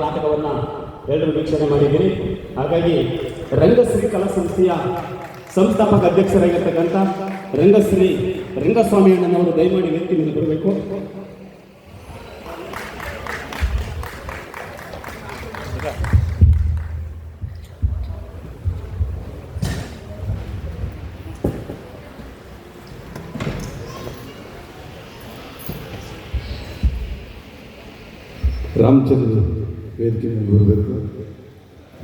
ನಾಟಕವನ್ನು ಎಲ್ಲರೂ ವೀಕ್ಷಣೆ ಮಾಡಿದ್ದೀನಿ. ಹಾಗಾಗಿ ರಂಗಶ್ರೀ ಕಲಾ ಸಂಸ್ಥೆಯ ಸಂಸ್ಥಾಪಕ ಅಧ್ಯಕ್ಷರಾಗಿರ್ತಕ್ಕಂಥ ರಂಗಶ್ರೀ ರಂಗಸ್ವಾಮಿ ಅಣ್ಣನವರು ದಯಮಾಡಿ ವೇದಿಕೆ ಮೇಲೆ ಬರಬೇಕು. ರಾಮಚಂದ್ರ ವೇದಿಕೆ ಮೇಲೆ ಬರಬೇಕು.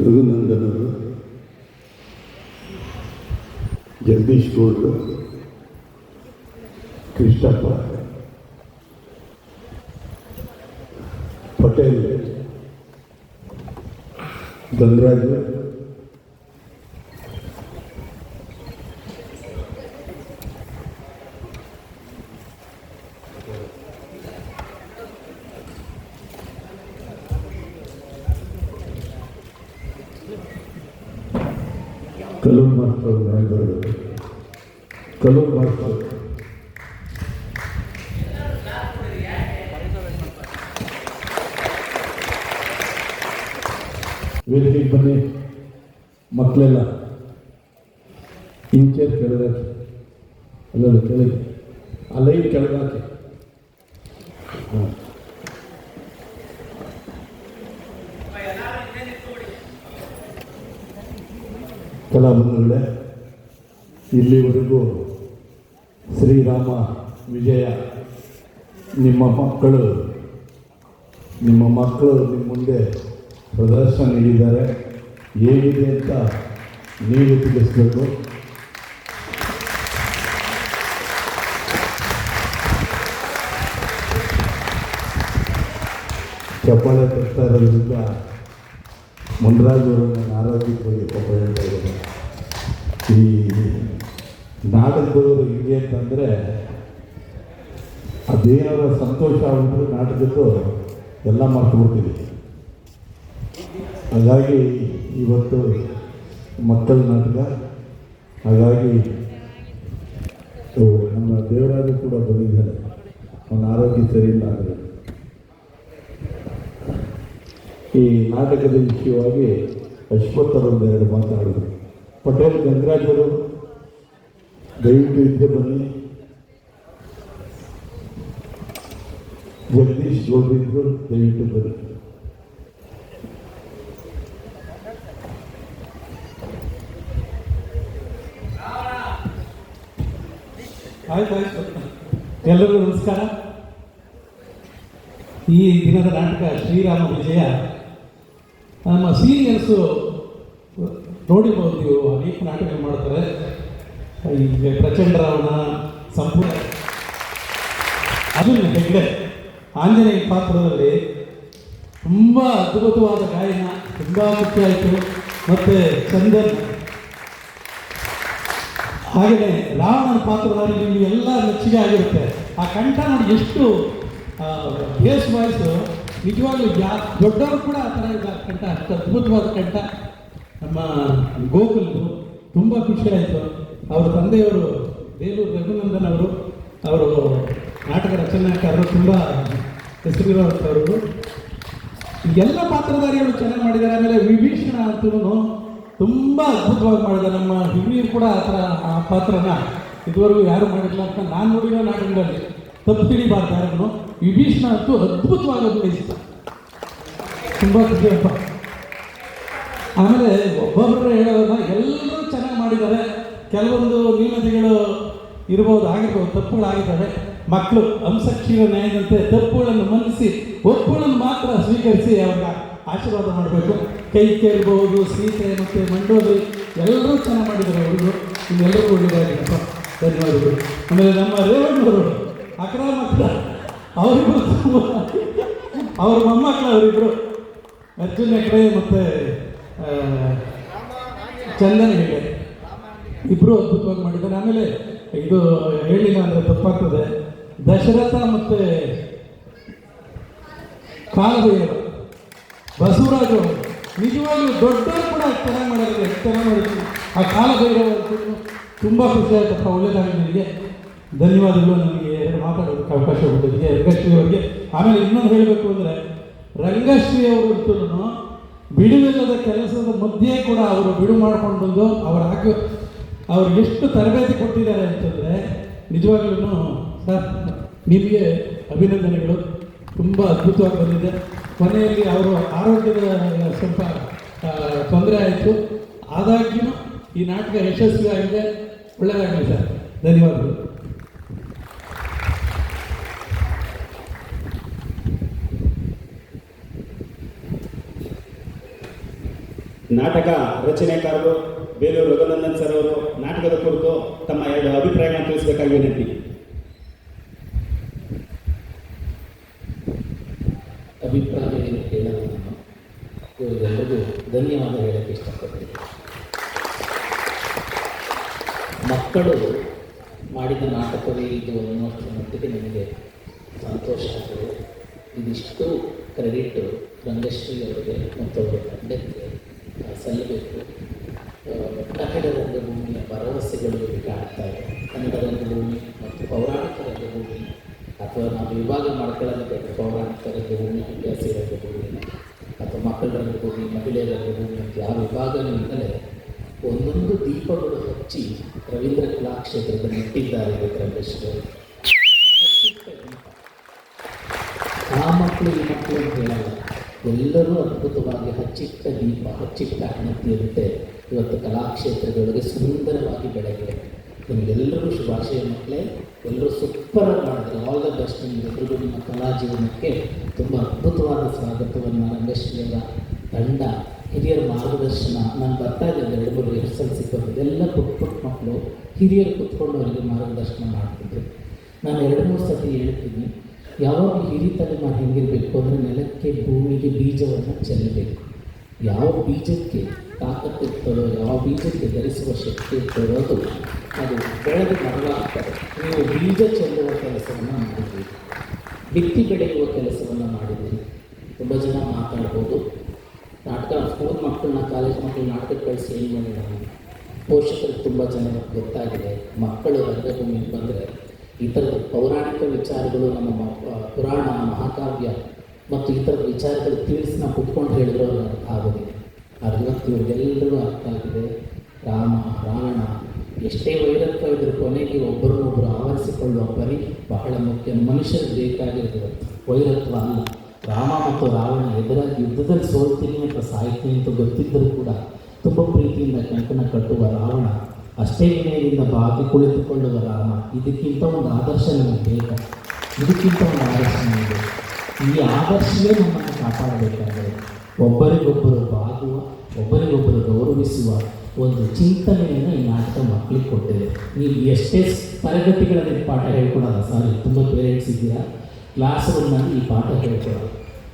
ರಘುನಂದನವರು, ಜಗದೀಶ್ ಗೌಡರು, ಕೃಷ್ಣಪ್ಪ, ಪಟೇಲ್, ಧನರಾಜ್, ಕಲೂರ್ ಮಾಸ್ಟರ್ ನಾಯಕರು, ಕಲೂರ್ ಮಾಸ್ಟರ್ ವೇದಿಕೆಗೆ ಬನ್ನಿ. ಮಕ್ಕಳೆಲ್ಲ ಇಂಚೇರ್ ಕೆಳಗಾಕಿ, ಅಲ್ಲ ಕೆಳಗೆ ಆ ಲೈನ್ ಕೆಳಗಾಕಿ. ಕಲಾಬಂಧುಗಳೇ, ಇಲ್ಲಿವರೆಗೂ ಶ್ರೀರಾಮ ವಿಜಯ ನಿಮ್ಮ ಮಕ್ಕಳು ನಿಮ್ಮ ಮುಂದೆ ಪ್ರದರ್ಶನ ನೀಡಿದ್ದಾರೆ. ಹೇಗಿದೆ ಅಂತ ನೀವು ತಿಳಿಸ್ಬೇಕು. ಚಪ್ಪಾಳೆ ತರ್ತಾ ಇರೋದ್ರಿಂದ ಮುನ್ರಾಜ್ ಅವರು ನನ್ನ ಆರೋಗ್ಯದ ಬಗ್ಗೆ ಪಾಪ ಹೇಳ್ತಾ ಇದ್ದಾರೆ. ಈ ನಾಟಕದವರು ಹೀಗೆ ಅಂತಂದರೆ ಅದೇನಾರ ಸಂತೋಷ ಆಗಿದ್ರು ನಾಟಕದ್ದು ಎಲ್ಲ ಮರ್ತುಬಿಡ್ತೀವಿ. ಹಾಗಾಗಿ ಇವತ್ತು ಮಕ್ಕಳ ನಾಟಕ, ಹಾಗಾಗಿ ನಮ್ಮ ದೇವರಾಜ ಕೂಡ ಬಂದಿದ್ದಾರೆ. ಅವನ ಆರೋಗ್ಯ ಸರಿ ಇಲ್ಲ ಅಂದರೆ ಈ ನಾಟಕದ ವಿಷಯವಾಗಿ ಅಶ್ವತ್ಥರೊಂದು ಎರಡು ಮಾತಾಡಿದರು. ಪಟೇಲ್ ಗಂಗರಾಜ್ ಅವರು ದಯವಿಟ್ಟು ಇದ್ದೇ ಬನ್ನಿ. ಜಗದೀಶ್ ಗೌಡ್ರಿದ್ರು ದಯವಿಟ್ಟು ಬನ್ನಿ. ಆಯ್ತು. ಎಲ್ಲರಿಗೂ ನಮಸ್ಕಾರ. ಈ ದಿನದ ನಾಟಕ ಶ್ರೀರಾಮ ವಿಜಯ. ನಮ್ಮ ಸೀನಿಯರ್ಸು ನೋಡಿರ್ಬೋದು, ನೀವು ಅನೇಕ ನಾಟಕ ಮಾಡ್ತಾರೆ. ಈಗ ಪ್ರಚಂಡ ರಾವಣ, ಸಂಪೂರ್ಣ ಅದನ್ನು ಹೆಗ್ಡೆ ಆಂಜನೇಯ ಪಾತ್ರದಲ್ಲಿ ತುಂಬ ಅದ್ಭುತವಾದ ಗಾಯನ, ತುಂಬ ಮುಖ್ಯ ಆಯಿತು. ಮತ್ತು ಚಂದನ್, ಹಾಗೆಯೇ ರಾವಣನ ಪಾತ್ರದಲ್ಲಿ ನಿಮಗೆ ಎಲ್ಲ ಮೆಚ್ಚುಗೆ ಆಗಿರುತ್ತೆ. ಆ ಕಂಠ ನೋಡಿ, ಎಷ್ಟು ಬೇಸ್ ವಾಯ್ಸು, ನಿಜವಾಗ್ಲೂ ದೊಡ್ಡವರು ಕೂಡ ಆ ಥರ ಕಂಠ, ಅಷ್ಟು ಅದ್ಭುತವಾದ ಕಂಠ. ನಮ್ಮ ಗೋಕುಲ್ದು ತುಂಬ ಖುಷಿ ಆಯಿತು. ಅವರ ತಂದೆಯವರು ಬೇಲೂರು ರಘುನಂದನ್ ಅವರು ನಾಟಕ ರಚನಾಕಾರರು, ತುಂಬ ಹೆಸರಿರುವಂಥವ್ರು. ಎಲ್ಲ ಪಾತ್ರಧಾರಿಗಳು ಚೆನ್ನಾಗಿ ಮಾಡಿದ್ದಾರೆ. ಆಮೇಲೆ ವಿಭೀಷಣ ಅಂತೂ ತುಂಬ ಅದ್ಭುತವಾಗಿ ಮಾಡಿದ್ದಾರೆ. ನಮ್ಮ ಹಿರಿಯರು ಕೂಡ ಆ ಪಾತ್ರನ ಇದುವರೆಗೂ ಯಾರು ಮಾಡಿಲ್ಲ ಅಂತ ನಾನು ನೋಡಿರೋ ನಾಟಕದಲ್ಲಿ. ತಪ್ಪು ತಿಳಿಬಾರ್ದು ಯಾರನ್ನು. ವಿಭೀಷಣ ಅಂತೂ ಅದ್ಭುತವಾಗಿ ಅಭಿನಯಿಸ್ತಾರೆ, ತುಂಬ ಖುಷಿಯಪ್ಪ. ಆಮೇಲೆ ಒಬ್ಬೊಬ್ಬರು ಹೇಳೋದನ್ನ ಎಲ್ಲರೂ ಚೆನ್ನಾಗಿ ಮಾಡಿದ್ದಾರೆ. ಕೆಲವೊಂದು ನ್ಯೂನತೆಗಳು ಇರ್ಬೋದು, ಆಗಿರ್ಬೋದು, ತಪ್ಪುಗಳಾಗಿದ್ದಾವೆ. ಮಕ್ಕಳು ಹಂಸಕ್ಷೀರ ನ್ಯಾಯದಂತೆ ತಪ್ಪುಗಳನ್ನು ಮನ್ನಿಸಿ ಒಪ್ಪುಗಳನ್ನು ಮಾತ್ರ ಸ್ವೀಕರಿಸಿ ಅವ್ರಿಗೆ ಆಶೀರ್ವಾದ ಮಾಡಬೇಕು. ಕೈ ಕೇಳ್ಬೋದು, ಸೀತೆ ಮತ್ತು ಮಂಡೋಲಿ ಎಲ್ಲರೂ ಚೆನ್ನಾಗಿ ಮಾಡಿದ್ದಾರೆ. ಹುಡುಗರು ಇನ್ನೆಲ್ಲರೂ ಒಳ್ಳೆಯದಾಗಿರಪ್ಪ, ಧನ್ಯವಾದಗಳು. ಆಮೇಲೆ ನಮ್ಮ ರೇವಣ್ಣವರು ಅಕ್ರಮ ಮಕ್ಕಳ, ಅವರಿಬ್ಬರು ಅವ್ರ ಮೊಮ್ಮಕ್ಕಳು ಅವರಿಬ್ಬರು, ಅರ್ಜುನ್ ಹೆಗ್ಡೆ ಮತ್ತು ಚಂದನ್ ಹೆಗ್ಡೆ ಇಬ್ಬರು ಅದ್ಭುತವಾಗಿ ಮಾಡಿದ್ದಾರೆ. ಆಮೇಲೆ ಇದು ಹೇಳಿಲ್ಲ ಅಂದರೆ ತಪ್ಪಾಗ್ತದೆ, ದಶರಥ ಮತ್ತು ಕಾಲಭೈರವ ಬಸವರಾಜು ನಿಜವಾಗ್ಲೂ ದೊಡ್ಡವರು ಕೂಡ ಚೆನ್ನಾಗಿ ಮಾಡಿದ್ದಾರೆ, ಚೆನ್ನಾಗಿ ಮಾಡಿದ್ರು. ಆ ಕಾಲಭೈರವ ತುಂಬ ಖುಷಿ ಆಯ್ತಪ್ಪ, ಒಳ್ಳೆಯದಾಗಿ ನನಗೆ ಧನ್ಯವಾದಗಳು. ನನಗೆ ಎರಡು ಮಾತಾಡೋದಕ್ಕೆ ಅವಕಾಶ ಕೊಟ್ಟಿದ್ದಕ್ಕೆ ರಂಗಶ್ರೀ ಅವರಿಗೆ. ಆಮೇಲೆ ಇನ್ನೊಂದು ಹೇಳಬೇಕು ಅಂದರೆ ರಂಗಶ್ರೀ ಅವರಂತೂ ಬಿಡುವಿಲ್ಲದ ಕೆಲಸದ ಮಧ್ಯೆ ಕೂಡ ಅವರು ಬಿಡು ಮಾಡ್ಕೊಂಡು ಬಂದು ಅವ್ರು ಎಷ್ಟು ತರಬೇತಿ ಕೊಟ್ಟಿದ್ದಾರೆ ಅಂತಂದರೆ ನಿಜವಾಗ್ಲೂ ಸರ್ ನಿಮಗೆ ಅಭಿನಂದನೆಗಳು. ತುಂಬ ಅದ್ಭುತವಾಗಿ ಬಂದಿದೆ. ಕೊನೆಯಲ್ಲಿ ಅವರು ಆರೋಗ್ಯದ ಸ್ವಲ್ಪ ತೊಂದರೆ ಆಯಿತು, ಆದಾಗ್ಯೂ ಈ ನಾಟಕ ಯಶಸ್ವಿ ಆಗಿದೆ. ಒಳ್ಳೆಯದಾಗಲಿ ಸರ್, ಧನ್ಯವಾದಗಳು. ನಾಟಕ ರಚನೆಕಾರರು ಬೇಲೂರು ರಘುನಂದನ್ ಸರ್ ಅವರು ನಾಟಕದ ಕುರಿತು ತಮ್ಮ ಎರಡು ಅಭಿಪ್ರಾಯಗಳನ್ನು ತಿಳಿಸಬೇಕಾಗಿ ವಿನಂತಿ. ಅಭಿಪ್ರಾಯ ಹೇಳಲು ನಾನು ಇವರಿಗೆಲ್ಲರಿಗೂ ಧನ್ಯವಾದ ಹೇಳಕ್ಕೆ ಇಷ್ಟಪಡ್ತೀನಿ. ಮಕ್ಕಳು ಮಾಡಿದ ನಾಟಕವೇ ಇದು ಅನ್ನೋಷ್ಟರ ಮಟ್ಟಿಗೆ ನನಗೆ ಸಂತೋಷ ಆಗ್ತದೆ. ಇದಿಷ್ಟು ಕ್ರೆಡಿಟ್ ರಂಗಶ್ರೀ ಅವರಿಗೆ ಮತ್ತು ಅವರ ತಂಡಕ್ಕೆ ಸಲ್ಲಬೇಕು. ಕನ್ನಡ ರಂಗಭೂಮಿಯ ಭರವಸೆಗಳು ಕಾಣ್ತಾ ಇದೆ. ಕನ್ನಡ ರಂಗಭೂಮಿ ಮತ್ತು ಪೌರಾಣಿಕ ರಂಗಭೂಮಿ, ಅಥವಾ ನಾವು ವಿಭಾಗ ಮಾಡ್ಕೊಳ್ಳೋದಕ್ಕೆ ಪೌರಾಣಿಕ ರಂಗಭೂಮಿ, ಹವ್ಯಾಸಿ ರಂಗಭೂಮಿ ಅಥವಾ ಮಕ್ಕಳ ರಂಗಭೂಮಿ, ಮಹಿಳೆಯರ ರಂಗಭೂಮಿ ಅಂತ ಯಾವ ವಿಭಾಗದಿಂದಲೇ ಒಂದೊಂದು ದೀಪಗಳು ಹಚ್ಚಿ ರವೀಂದ್ರ ಕಲಾಕ್ಷೇತ್ರದಲ್ಲಿ ಇಟ್ಟಿದ್ದಾರೆ ರಂಗಶ್ರೀ ಅವರು. ಆ ಮಕ್ಕಳು ಈ ಮಕ್ಕಳು ಅಂತ ಹೇಳಲ್ಲ, ಎಲ್ಲರೂ ಅದ್ಭುತವಾಗಿ ಹಚ್ಚಿಟ್ಟ ದೀಪ, ಹಚ್ಚಿಟ್ಟ ಹಣತೆ ಇರುತ್ತೆ. ಇವತ್ತು ಕಲಾಕ್ಷೇತ್ರಗಳಿಗೆ ಸುಂದರವಾಗಿ ಬೆಳಗಿದೆ. ನಿಮಗೆಲ್ಲರಿಗೂ ಶುಭಾಶಯ ಮಕ್ಕಳೇ, ಎಲ್ಲರೂ ಸೂಪರಾಗಿ ಮಾಡಿದ್ರೆ. ಆಲ್ ದ ಬೆಸ್ಟ್ ನಿಮಗೆಲ್ಲರಿಗೂ ನಿಮ್ಮ ಕಲಾ ಜೀವನಕ್ಕೆ. ತುಂಬ ಅದ್ಭುತವಾದ ಸ್ವಾಗತವನ್ನು ರಂಗಶ್ರೀಯವರ ತಂಡ, ಹಿರಿಯರ ಮಾರ್ಗದರ್ಶನ. ನಾನು ಬರ್ತಾ ಇದ್ದೆ 2-3 ರಿಹರ್ಸಲ್ ಸಿಕ್ಕೋದು, ಎಲ್ಲ ಪುಟ್ಟ ಮಕ್ಕಳು ಹಿರಿಯರು ಕುತ್ಕೊಂಡು ಅವರಿಗೆ ಮಾರ್ಗದರ್ಶನ ಮಾಡ್ತಿದ್ರು. ನಾನು 2-3 ಸತಿ ಹೇಳ್ತೀನಿ, ಯಾವಾಗ ಹಿರಿ ತಲೆಮಾರು ಹೆಂಗಿರಬೇಕು ಅಂದರೆ ನೆಲಕ್ಕೆ ಭೂಮಿಗೆ ಬೀಜವನ್ನು ಚೆಲ್ಲಬೇಕು. ಯಾವ ಬೀಜಕ್ಕೆ ತಾಕತ್ತಿರ್ತದೋ, ಯಾವ ಬೀಜಕ್ಕೆ ಧರಿಸುವ ಶಕ್ತಿ ಇರ್ತದೋ ಅದು ಬೆಳೆದು ಮರವಾಗ್ತದೆ. ನೀವು ಬೀಜ ಚೆಲ್ಲುವ ಕೆಲಸವನ್ನು ಮಾಡಿದ್ದೀರಿ, ಬಿತ್ತಿ ಬೆಳೆಯುವ ಕೆಲಸವನ್ನು ಮಾಡಿದ್ದೀರಿ. ತುಂಬ ಜನ ಮಾತಾಡ್ಬೋದು, ನಾಟಕ ಸ್ಕೂಲ್ ಮಕ್ಕಳನ್ನ, ಕಾಲೇಜ್ ಮಕ್ಕಳು ನಾಟಕಕ್ಕೆ ಕಳಿಸಿ ಏನು ಮಾಡಿಲ್ಲ. ಪೋಷಕರಿಗೆ ತುಂಬ ಜನ ಗೊತ್ತಾಗಿದೆ, ಮಕ್ಕಳು ರಂಗಭೂಮಿಗೆ ಬಂದರೆ ಈ ಥರದ ಪೌರಾಣಿಕ ವಿಚಾರಗಳು, ನಮ್ಮ ಪುರಾಣ, ಮಹಾಕಾವ್ಯ ಮತ್ತು ಈ ಥರದ ವಿಚಾರಗಳು ತಿಳಿಸಿ ನಾವು ಕುತ್ಕೊಂಡು ಹೇಳಿದ್ರು ಅವ್ರಿಗೆ ಅರ್ಥ ಆಗೋದಿಲ್ಲ. ಅದು ಇವತ್ತು ಇವ್ರಿಗೆಲ್ಲರಿಗೂ ಅರ್ಥ ಆಗಿದೆ. ರಾಮ ರಾವಣ ಎಷ್ಟೇ ವೈರತ್ವ ಇದ್ರೂ ಕೊನೆಗೆ ಒಬ್ಬರನ್ನೊಬ್ಬರು ಆವರಿಸಿಕೊಳ್ಳುವ ಪರಿ ಬಹಳ ಮುಖ್ಯ. ಮನುಷ್ಯರಿಗೆ ಬೇಕಾಗಿರೋದು ವೈರತ್ವ ಅಲ್ಲ. ರಾಮ ಮತ್ತು ರಾವಣ ಎದುರಾಗಿ ಯುದ್ಧದಲ್ಲಿ ಸೋಲ್ತೀನಿ ಅಂತ ಸಾಯ್ತೀನಿ ಅಂತ ಗೊತ್ತಿದ್ದರೂ ಕೂಡ ತುಂಬ ಪ್ರೀತಿಯಿಂದ ಕಂಕಣ ಕಟ್ಟುವ ರಾವಣ, ಅಷ್ಟೇ ವಿನಯದಿಂದ ಬಾಗಿ ಕುಳಿತುಕೊಳ್ಳುವ ರಾಮ. ಇದಕ್ಕಿಂತ ಒಂದು ಆದರ್ಶ ನಮಗೆ ಬೇಕಾ? ಇದಕ್ಕಿಂತ ಒಂದು ಆದರ್ಶ ನಮಗೆ. ಈ ಆದರ್ಶವೇ ನಮ್ಮನ್ನು ಕಾಪಾಡಬೇಕಾದರೆ ಒಬ್ಬರಿಗೊಬ್ಬರು ಬಾಗುವ, ಒಬ್ಬರಿಗೊಬ್ಬರು ಗೌರವಿಸುವ ಒಂದು ಚಿಂತನೆಯನ್ನು ಈ ನಾಟಕ ಮಕ್ಕಳಿಗೆ ಕೊಟ್ಟಿದೆ. ನೀವು ಎಷ್ಟೇ ತರಗತಿಗಳಲ್ಲಿ ಪಾಠ ಹೇಳ್ಕೊಡೋಲ್ಲ. ಸಾರಿ, ತುಂಬ ಪೇರೆಂಟ್ಸ್ ಇದ್ದೀರಾ, ಕ್ಲಾಸ್ ರೂಮ್ನಲ್ಲಿ ಈ ಪಾಠ ಹೇಳ್ಕೊಡೋದು.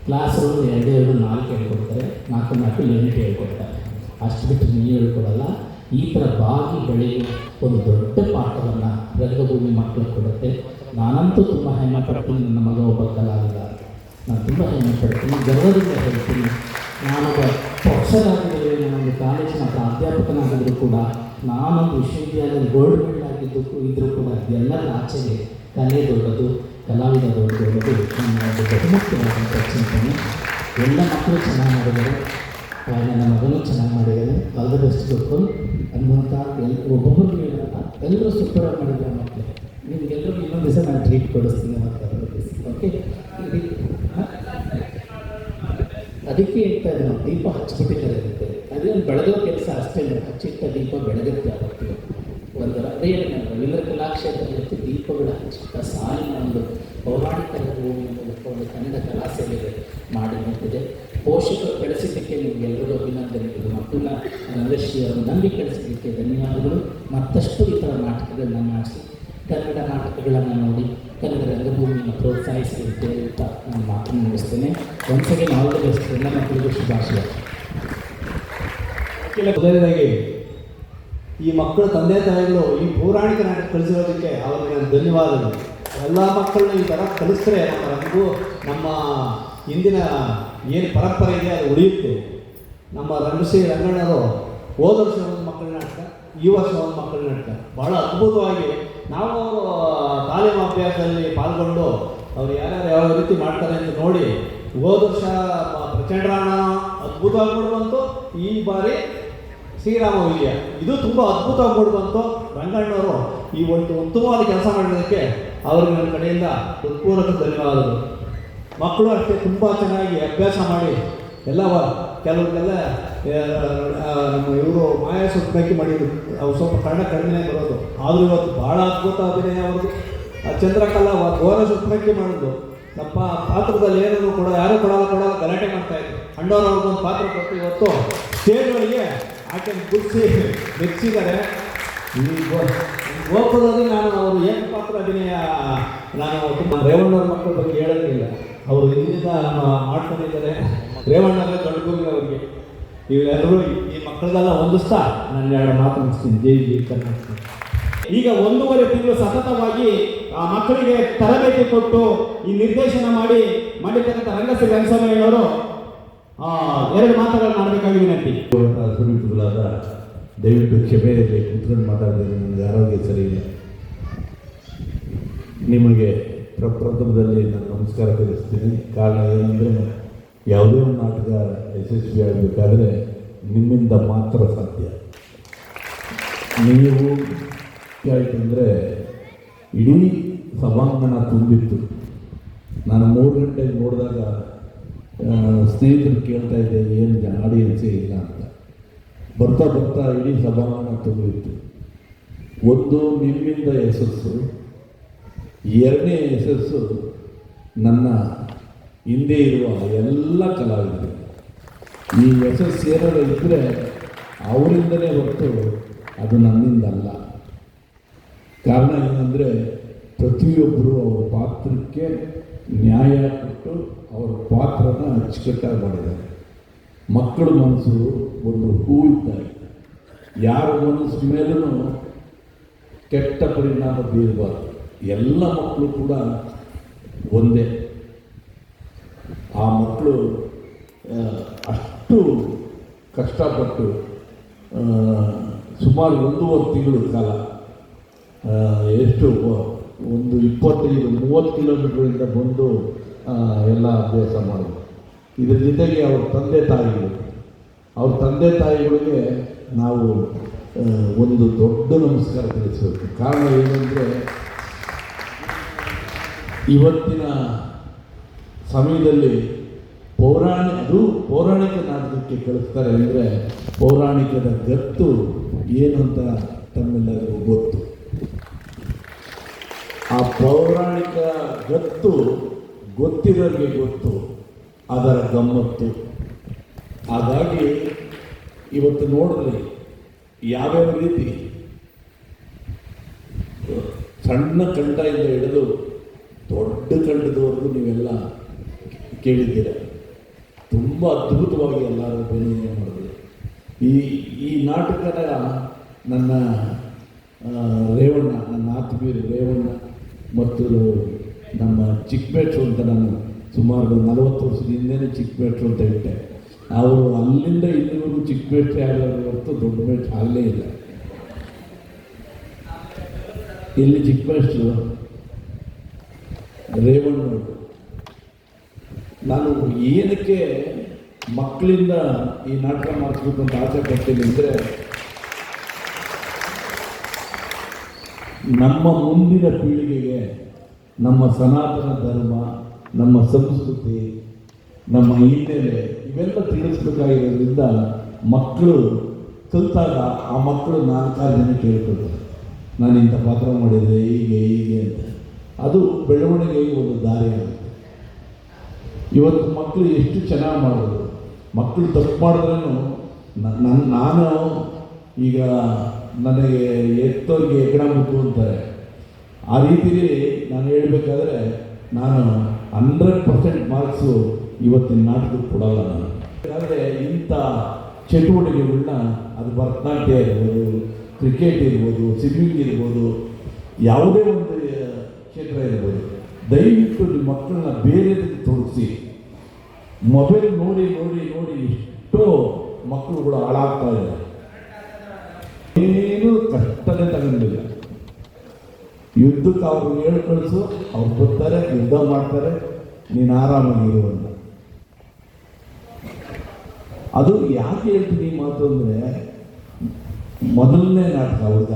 ಕ್ಲಾಸ್ ರೂಮ್ 2-4 ಹೇಳ್ಕೊಡ್ತಾರೆ, 4 8 ಹೇಳ್ಕೊಡ್ತಾರೆ. ಅಷ್ಟು ಬಿಟ್ಟು ನೀವು ಹೇಳ್ಕೊಡಲ್ಲ. ಈ ಥರ ಬಾಗಿ ಬೆಳೆಯುವ ಒಂದು ದೊಡ್ಡ ಪಾಠವನ್ನು ರಂಗಭೂಮಿ ಮಕ್ಕಳು ಕೊಡುತ್ತೆ. ನಾನಂತೂ ತುಂಬ ಹೆಮ್ಮೆ ಪಡ್ತೀನಿ. ನನ್ನ ಮಗ ಒಬ್ಬ ಕಲಾವಿದ, ನಾನು ತುಂಬ ಹೆಮ್ಮೆ ಪಡ್ತೀನಿ, ಗರ್ವದಿಂದ ಹೇಳ್ತೀನಿ. ನಾನೊಬ್ಬ ಪಕ್ಷರಾಗಿದ್ದರೆ, ನಾನೊಂದು ಕಾಲೇಜಿನ ಪ್ರಾಧ್ಯಾಪಕನಾಗಿದ್ದರೂ ಕೂಡ, ನಾನೊಂದು ವಿಶ್ವವಿದ್ಯಾಲಯದ ಗೋಲ್ಡ್ ಮೆಡಲ್ ಆಗಿದ್ದು ಇದ್ದರೂ ಕೂಡ ಎಲ್ಲರ ಆಚೆಗೆ ಕಲೆ ದೊಡ್ಡದು, ಕಲಾವಿದ ದೊಡ್ಡದು ನನ್ನ ಒಂದು ಬಹುಮುಖ್ಯವಾದಂಥ ಚಿಂತನೆ. ಎಲ್ಲ ಮಕ್ಕಳು ಚೆನ್ನಾಗಿ ಮಾಡಿದ್ದಾರೆ, ನನ್ನ ಮಗನೂ ಚೆನ್ನಾಗಿ ಮಾಡಿದ್ದಾರೆ. ಆಲ್ ದ ಬೆಸ್ಟ್ ಗೊತ್ತು ಅನ್ನುವಂಥ ಒಬ್ಬೊಬ್ಬರು ಎಲ್ಲರೂ ಸೂಪರಾಗಿ ಮಾಡಿದ್ದಾರೆ ಮಕ್ಕಳು. ನಿಮಗೆಲ್ಲರಿಗೂ ಇನ್ನೊಂದು ದಿವಸ ನಾನು ಟ್ರೀಟ್ ಕೊಡಿಸ್ತೀನಿ ಮತ್ತು ಓಕೆ. ಅದಕ್ಕೆ ಹೇಳ್ತಾ ಇದ್ದೆ, ನಾವು ದೀಪ ಹಚ್ಚಿಬಿಟ್ಟಿದ್ದಾರೆ ಇರುತ್ತೆ. ಅದೇನು ಬೆಳಗೋ ಕೆಲಸ ಅಷ್ಟೇ, ಹಚ್ಚಿಟ್ಟ ದೀಪ ಬೆಳಗುತ್ತೆ. ಆಗುತ್ತೆ ಒಂದು ಅದೇ ರವೀಂದ್ರ ಕಲಾಕ್ಷೇತ್ರ ಮತ್ತು ದೀಪಗಳ ಹಚ್ಚಿಟ್ಟ ಸಾಲಿನ ಒಂದು ಪೌರಾಣಿಕ ರಂಗಭೂಮಿಯ ಮೂಲಕ ಒಂದು ಕನ್ನಡ ಕಲಾ ಸೇವೆಗೆ ಮಾಡಿ ನಿಂತಿದೆ. ಪೋಷಕರು ಬೆಳೆಸಿದ್ದಕ್ಕೆ ನಿಮಗೆಲ್ಲರಿಗೂ ಅಭಿನಂದನೆಗಳು. ಮಕ್ಕಳನ್ನ ರಂಗಶ್ರೀ ಅವರು ನಂಬಿ ಕಳಿಸಿದ್ದಕ್ಕೆ ಧನ್ಯವಾದಗಳು. ಮತ್ತಷ್ಟು ಈ ಥರ ನಾಟಕಗಳನ್ನ ಮಾಡಿಸಿ ಕನ್ನಡ ನಾಟಕಗಳನ್ನು ನೋಡಿ ಕನ್ನಡ ರಂಗಭೂಮಿಯನ್ನು ಪ್ರೋತ್ಸಾಹಿಸಲಿಕ್ಕೆ ಅಂತ ನಾನು ಮಾತನ್ನು ಮುಗಿಸ್ತೇನೆ. ಒಂದ್ಸಗೆ ಆಲ್ ದ ಬೆಸ್ಟ್. ಎಲ್ಲ ಮಕ್ಕಳಿಗೂ ಶುಭಾಶಯ. ಮೊದಲನೇದಾಗಿ ಈ ಮಕ್ಕಳ ತಂದೆ ತಾಯಿಗಳು ಈ ಪೌರಾಣಿಕ ನಾಟಕ ಕಲಿಸಿರೋದಕ್ಕೆ ಅವ್ರಿಗೆ ನಾನು ಧನ್ಯವಾದಗಳು. ಎಲ್ಲ ಮಕ್ಕಳನ್ನ ಈ ಥರ ಕಲಿಸಿದ್ರೆ ನಮ್ಮ ರಂಗು ನಮ್ಮ ಹಿಂದಿನ ಏನು ಪರಂಪರೆ ಇದೆ ಅದು ಉಳಿಯುತ್ತೆ. ನಮ್ಮ ರಂಗಶ್ರೀ ರಂಗಣ್ಣರು ಹೋದ ವರ್ಷ ಒಂದು ಮಕ್ಕಳ ನಾಟಕ, ಈ ವರ್ಷ ಒಂದು ಮಕ್ಕಳ ನಾಟಕ ಭಾಳ ಅದ್ಭುತವಾಗಿ ನಾವು ತಾಲೀಮು ಅಭ್ಯಾಸದಲ್ಲಿ ಪಾಲ್ಗೊಂಡು ಅವ್ರು ಯಾರ್ಯಾರು ಯಾವ ರೀತಿ ಮಾಡ್ತಾರೆ ಅಂತ ನೋಡಿ ಹೋದ ವರ್ಷ ಪ್ರಚಂಡರಾಣ ಅದ್ಭುತವಾಗಿ ಮೂಡಿಬಂತು. ಈ ಬಾರಿ ಶ್ರೀರಾಮ ವಿಜಯ ಇದು ತುಂಬ ಅದ್ಭುತವಾಗಿ ಮೂಡಿಬಂತು. ರಂಗಣ್ಣವರು ಈ ಒಂದು ಉತ್ತಮವಾದ ಕೆಲಸ ಮಾಡಿರೋದಕ್ಕೆ ಅವ್ರಿಗೆ ನನ್ನ ಕಡೆಯಿಂದ ಹೃತ್ಪೂರ್ವಕ ಧನ್ಯವಾದಗಳು. ಮಕ್ಕಳು ಅಷ್ಟೇ ತುಂಬ ಚೆನ್ನಾಗಿ ಅಭ್ಯಾಸ ಮಾಡಿ ಎಲ್ಲ ಕೆಲವ್ರಿಗೆಲ್ಲ ನಮ್ಮ ಇವರು ಮಾಯಾ ಸುತ್ತಕ್ಕೆ ಮಾಡಿದ್ರು. ಅವ್ರು ಸ್ವಲ್ಪ ಕಡಿಮೆ ಬರೋದು, ಆದರೂ ಇವತ್ತು ಭಾಳ ಅದ್ಭುತ ಅಭಿನಯ ಅವ್ರದ್ದು. ಚಂದ್ರಕಲಾ ಘೋರ ಸುತ್ತಕ್ಕೆ ಮಾಡಿದ್ರು. ನಮ್ಮ ಪಾತ್ರದಲ್ಲಿ ಏನನ್ನು ಕೂಡ ಯಾರೂ ಕೊಡಲ್ಲ ಗಲಾಟೆ ಮಾಡ್ತಾಯಿದ್ರು. ಅಣ್ಣವ್ರವ್ರಿಗೊಂದು ಪಾತ್ರ ಕೊಟ್ಟು ಇವತ್ತು ಸ್ಟೇಜ್ಗಳಿಗೆ ಆಕೆ ಗುಡಿಸಿ ಮೆಚ್ಚಿದ್ದಾರೆ. ಈ ಗೋಪುರದಲ್ಲಿ ನಾನು ಅವರು ಏನು ಪಾತ್ರ ಅಭಿನಯ ನಾನು ತುಂಬ ರೇವಣ್ಣವ್ರ ಮಕ್ಕಳ ಬಗ್ಗೆ ಹೇಳೋದಿಲ್ಲ. ಅವರು ಹಿಂದಿನಿಂದ ಮಾಡ್ಕೊಂಡಿದ್ದಾರೆ. ರೇವಣ್ಣವರೇ ದೊಡ್ಡ ಗುರು ಅವರಿಗೆ. ಇವೆಲ್ಲರೂ ಈ ಮಕ್ಕಳದೆಲ್ಲ ಹೊಂದಿಸ್ತಾ ನಾನು ಎರಡು ಮಾತು ಮುಗಿಸ್ತೀನಿ. ಜೈ ಜೈ ಕರ್ನಾಟಕ. ಈಗ 1.5 ತಿಂಗಳು ಸತತವಾಗಿ ಆ ಮಕ್ಕಳಿಗೆ ತರಬೇತಿ ಕೊಟ್ಟು ಈ ನಿರ್ದೇಶನ ಮಾಡಿರ್ತಕ್ಕಂಥ ರಂಗಶ್ರೀ ರಂಗಸ್ವಾಮಿಯವರು 2 ಮಾತುಗಳನ್ನು ಆಡಬೇಕಾಗಿ ವಿನಂತಿ. ಸುರಿತುಗಳಾದ ದಯವಿಟ್ಟು ಕ್ಷಮೆ ಇರಲಿ, ಕುತ್ಕೊಂಡು ಮಾತಾಡಿದ್ರೆ ನನಗೆ ಆರೋಗ್ಯ ಸರಿ ಇಲ್ಲ. ನಿಮಗೆ ಪ್ರಪ್ರಥಮದಲ್ಲಿ ನಾನು ನಮಸ್ಕಾರ ತಿಳಿಸ್ತೀನಿ. ಕಾರಣ ಏನಂದರೆ ಯಾವುದೇ ಒಂದು ನಾಟಕ ಯಶಸ್ವಿ ಆಗಬೇಕಾದ್ರೆ ನಿಮ್ಮಿಂದ ಮಾತ್ರ ಸಾಧ್ಯ. ನೀವು ಯಾಕೆಂದರೆ ಇಡೀ ಸಭಾಂಗಣ ತುಂಬಿತ್ತು. ನಾನು 3 ಗಂಟೆಗೆ ನೋಡಿದಾಗ ಸ್ನೇಹಿತರು ಕೇಳ್ತಾ ಇದ್ದೆ ಏನು ಆಡಿಯನ್ಸೇ ಇಲ್ಲ ಅಂತ. ಬರ್ತಾ ಬರ್ತಾ ಇಡೀ ಸಭಾಂಗಣ ತುಂಬಿತ್ತು. ಒಂದು ನಿಮ್ಮಿಂದ ಯಶಸ್ಸು, 2ನೇ ಯಶಸ್ಸು ನನ್ನ ಹಿಂದೆ ಇರುವ ಎಲ್ಲ ಕಲಾವಿದರು. ಈ ಯಶಸ್ಸು ಏನಾದರೂ ಇದ್ದರೆ ಅವರಿಂದಲೇ ಹೊರತು ಅದು ನನ್ನಿಂದಲ್ಲ. ಕಾರಣ ಏನಂದರೆ ಪ್ರತಿಯೊಬ್ಬರು ಅವರ ಪಾತ್ರಕ್ಕೆ ನ್ಯಾಯ ಕೊಟ್ಟು ಅವರ ಪಾತ್ರನ ಅಚ್ಚುಕಟ್ಟಾಗಿ ಮಾಡಿದ್ದಾರೆ. ಮಕ್ಕಳ ಮನಸ್ಸು ಒಂದು ಹೂವಿದ್ದಾಗ ಯಾರ ಮನಸ್ಸು ಮೇಲೂ ಕೆಟ್ಟ ಪರಿಣಾಮ ಬೀರಬಾರ್ದು. ಎಲ್ಲ ಮಕ್ಕಳು ಕೂಡ ಒಂದೇ. ಆ ಮಕ್ಕಳು ಅಷ್ಟು ಕಷ್ಟಪಟ್ಟು ಸುಮಾರು 1.5 ತಿಂಗಳು ಕಾಲ ಎಷ್ಟು ಒಂದು 25-30 ಕಿಲೋಮೀಟ್ರಿಂದ ಬಂದು ಎಲ್ಲ ಅಭ್ಯಾಸ ಮಾಡೋದು. ಇದ್ರ ಜೊತೆಗೆ ಅವ್ರ ತಂದೆ ತಾಯಿಗಳಿಗೆ ನಾವು ಒಂದು ದೊಡ್ಡ ನಮಸ್ಕಾರ ತಿಳಿಸಬೇಕು. ಕಾರಣ ಏನಂದರೆ ಇವತ್ತಿನ ಸಮಯದಲ್ಲಿ ಪೌರಾಣಿಕ ನಾಟಕಕ್ಕೆ ಕಳಿಸ್ತಾರೆ ಅಂದರೆ ಪೌರಾಣಿಕದ ಗತ್ತು ಏನು ಅಂತ ತಮ್ಮೆಲ್ಲರಿಗೂ ಗೊತ್ತು. ಆ ಪೌರಾಣಿಕ ಗತ್ತು ಗೊತ್ತಿರೋರಿಗೆ ಗೊತ್ತು ಅದರ ಗಮ್ಮತ್ತು. ಹಾಗಾಗಿ ಇವತ್ತು ನೋಡಿದ್ರೆ ಯಾವ್ಯಾವ ರೀತಿ ಸಣ್ಣ ಕಂಠದಿಂದ ಹಿಡಿದು ದೊಡ್ಡ ಕಂಠದವರೆಗೂ ನೀವೆಲ್ಲ ಕೇಳಿದ್ದೀರ. ತುಂಬ ಅದ್ಭುತವಾಗಿ ಎಲ್ಲರೂ ಅಭಿನಯ ಮಾಡಿದ್ರು. ಈ ನಾಟಕದ ನನ್ನ ರೇವಣ್ಣ, ನನ್ನ ಆತ್ಮೀಯರು ರೇವಣ್ಣ ಮತ್ತು ನಮ್ಮ ಚಿಕ್ಕಬೇಟ್ರು ಅಂತ ನಾನು ಸುಮಾರು 40 ವರ್ಷದ ಹಿಂದೆನೇ ಚಿಕ್ಕಬೇಟ್ರು ಅಂತ ಇಟ್ಟೆ. ಅವರು ಅಲ್ಲಿಂದ ಇಲ್ಲಿವರೆಗೂ ಚಿಕ್ಕಬೇಟ್ರೆ ಆಗೋದ್ರ ಹೊರತು ದೊಡ್ಡ ಬೇಟ್ರು ಆಗಲೇ ಇಲ್ಲ. ಇಲ್ಲಿ ಚಿಕ್ಕಬೇಟ್ರು ರೇವಣ್ಣವರು. ನಾನು ಏನಕ್ಕೆ ಮಕ್ಕಳಿಂದ ಈ ನಾಟಕ ಮಾಡಿಸ್ಬೇಕು ಅಂತ ಆಸೆ ಪಡ್ತೀನಿ ಅಂದರೆ ನಮ್ಮ ಮುಂದಿನ ಪೀಳಿಗೆಗೆ ನಮ್ಮ ಸನಾತನ ಧರ್ಮ, ನಮ್ಮ ಸಂಸ್ಕೃತಿ, ನಮ್ಮ ಹಿನ್ನೆಲೆ ಇವೆಲ್ಲ ತಿಳಿಸ್ಬೇಕಾಗಿರೋದ್ರಿಂದ ಮಕ್ಕಳು ಕಲಿತಾಗ ಆ ಮಕ್ಕಳು 4-6 ಜನ ಕೇಳ್ಕೊಳ್ತಾರೆ, ನಾನು ಇಂಥ ಪಾತ್ರ ಮಾಡಿದೆ ಹೀಗೆ ಅಂತ. ಅದು ಬೆಳವಣಿಗೆಗೆ ಒಂದು ದಾರಿ ಆಗುತ್ತೆ. ಇವತ್ತು ಮಕ್ಕಳು ಎಷ್ಟು ಚೆನ್ನಾಗಿ ಮಾಡೋದು. ಮಕ್ಕಳು ತಪ್ಪು ಮಾಡಿದ್ರೂ ನಾನು ಈಗ ನನಗೆ ಎತ್ತೋರಿಗೆ ಹೆಗ್ಗಣ ಮುಟ್ಟು ಅಂತಾರೆ. ಆ ರೀತಿಯಲ್ಲಿ ನಾನು ಹೇಳಬೇಕಾದ್ರೆ ನಾನು 100% ಮಾರ್ಕ್ಸು ಇವತ್ತಿನ ನಾಟಕಕ್ಕೆ ಕೊಡಲ್ಲ. ನಾನು ಆದರೆ ಇಂಥ ಚಟುವಟಿಕೆಗಳನ್ನ ಅದು ಭರತನಾಟ್ಯ ಇರ್ಬೋದು, ಕ್ರಿಕೆಟ್ ಇರ್ಬೋದು, ಸ್ವಿಮ್ಮಿಂಗ್ ಇರ್ಬೋದು, ಯಾವುದೇ ಒಂದು ಕ್ಷೇತ್ರ ಇರ್ಬೋದು, ದಯವಿಟ್ಟು ನಿಮ್ಮ ಮಕ್ಕಳನ್ನ ಬೇರೆದಕ್ಕೆ ತೋರಿಸಿ. ಮೊಬೈಲ್ ನೋಡಿ ನೋಡಿ ನೋಡಿ ಎಷ್ಟೋ ಮಕ್ಕಳುಗಳು ಹಾಳಾಗ್ತಾ ಇದ್ದಾರೆ. ಏನು ಕಷ್ಟನೇ ತಗೊಂಡಿಲ್ಲ. ಯುದ್ಧಕ್ಕೆ ಅವ್ರು ಹೇಳಿ ಕಳಿಸು, ಅವ್ರು ಬರ್ತಾರೆ, ಯುದ್ಧ ಮಾಡ್ತಾರೆ, ನೀನು ಆರಾಮಾಗಿರುವಂತ. ಅದು ಯಾಕೆ ಹೇಳ್ತೀನಿ ಈ ಮಾತು ಅಂದರೆ, ಮೊದಲನೇ ನಾಟಕ ಹುಡುಗ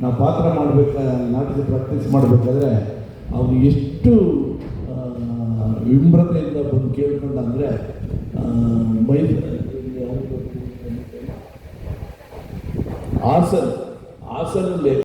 ನಾವು ಪಾತ್ರ ನಾಟಕ ಪ್ರಾಕ್ಟೀಸ್ ಮಾಡಬೇಕಾದ್ರೆ ಅವ್ರು ಎಷ್ಟು ವಿಮ್ರತೆಯಿಂದ ಬಂದು ಕೇಳ್ಕೊಂಡು ಅಂದರೆ ಹಾಸನಲ್ಲಿ